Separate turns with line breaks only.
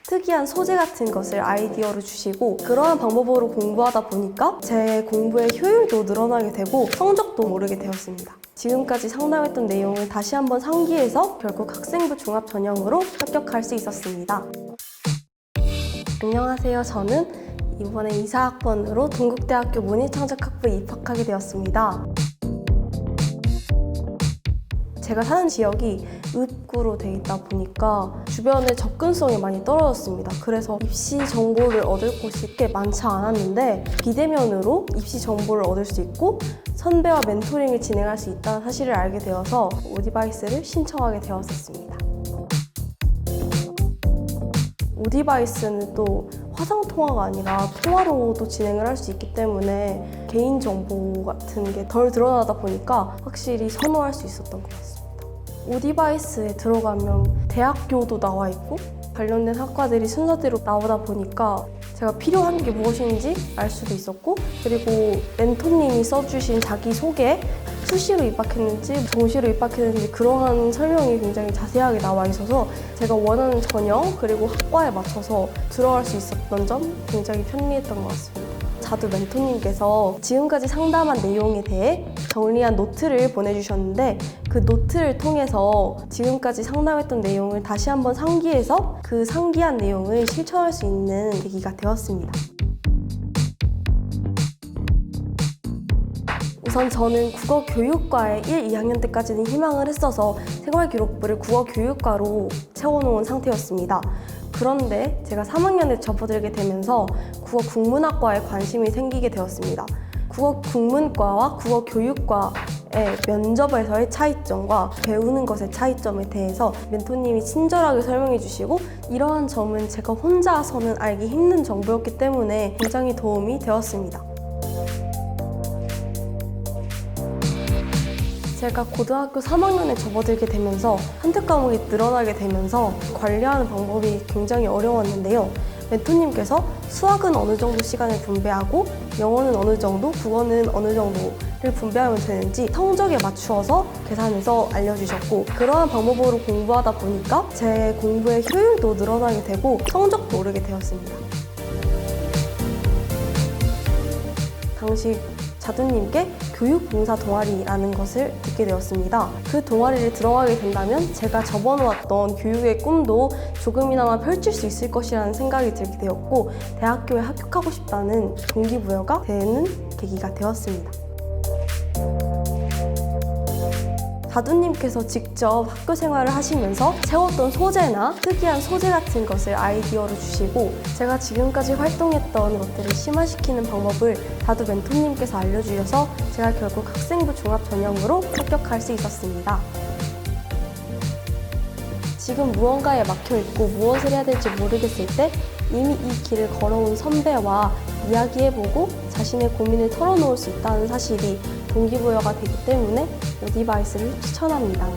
특이한 소재 같은 것을 아이디어로 주시고 그러한 방법으로 공부하다 보니까 제 공부의 효율도 늘어나게 되고 성적도 오르게 되었습니다. 지금까지 상담했던 내용을 다시 한번 상기해서 결국 학생부 종합 전형으로 합격할 수 있었습니다. 안녕하세요. 저는 이번에 24학번으로 동국대학교 문예창작학부에 입학하게 되었습니다. 제가 사는 지역이 읍구로 돼 있다 보니까 주변에 접근성이 많이 떨어졌습니다. 그래서 입시 정보를 얻을 곳이 꽤 많지 않았는데 비대면으로 입시 정보를 얻을 수 있고 선배와 멘토링을 진행할 수 있다는 사실을 알게 되어서 오디바이스를 신청하게 되었었습니다. 오디바이스는 또 화상통화가 아니라 통화로도 진행을 할 수 있기 때문에 개인정보 같은 게 덜 드러나다 보니까 확실히 선호할 수 있었던 것 같습니다. 오디바이스에 들어가면 대학교도 나와 있고 관련된 학과들이 순서대로 나오다 보니까 제가 필요한 게 무엇인지 알 수도 있었고 그리고 멘토님이 써주신 자기소개 수시로 입학했는지 정시로 입학했는지 그러한 설명이 굉장히 자세하게 나와 있어서 제가 원하는 전형 그리고 학과에 맞춰서 들어갈 수 있었던 점 굉장히 편리했던 것 같습니다. 자두 멘토님께서 지금까지 상담한 내용에 대해 정리한 노트를 보내주셨는데 그 노트를 통해서 지금까지 상담했던 내용을 다시 한번 상기해서 그 상기한 내용을 실천할 수 있는 계기가 되었습니다. 우선 저는 국어교육과에 1, 2학년 때까지는 희망을 했어서 생활기록부를 국어교육과로 채워놓은 상태였습니다. 그런데 제가 3학년에 접어들게 되면서 국어국문학과에 관심이 생기게 되었습니다. 국어국문과와 국어교육과의 면접에서의 차이점과 배우는 것의 차이점에 대해서 멘토님이 친절하게 설명해 주시고 이러한 점은 제가 혼자서는 알기 힘든 정보였기 때문에 굉장히 도움이 되었습니다. 제가 고등학교 3학년에 접어들게 되면서 선택 과목이 늘어나게 되면서 관리하는 방법이 굉장히 어려웠는데요. 멘토님께서 수학은 어느 정도 시간을 분배하고 영어는 어느 정도, 국어는 어느 정도를 분배하면 되는지 성적에 맞추어서 계산해서 알려주셨고 그러한 방법으로 공부하다 보니까 제 공부의 효율도 늘어나게 되고 성적도 오르게 되었습니다. 당시 자두님께 교육봉사 동아리라는 것을 듣게 되었습니다. 그 동아리를 들어가게 된다면 제가 접어놓았던 교육의 꿈도 조금이나마 펼칠 수 있을 것이라는 생각이 들게 되었고 대학교에 합격하고 싶다는 동기부여가 되는 계기가 되었습니다. 자두님께서 직접 학교 생활을 하시면서 채웠던 소재나 특이한 소재 같은 것을 아이디어로 주시고 제가 지금까지 활동했던 것들을 심화시키는 방법을 자두 멘토님께서 알려주셔서 제가 결국 학생부 종합 전형으로 합격할 수 있었습니다. 지금 무언가에 막혀있고 무엇을 해야 될지 모르겠을 때 이미 이 길을 걸어온 선배와 이야기해보고 자신의 고민을 털어놓을 수 있다는 사실이 동기부여가 되기 때문에 오디바이스를 추천합니다.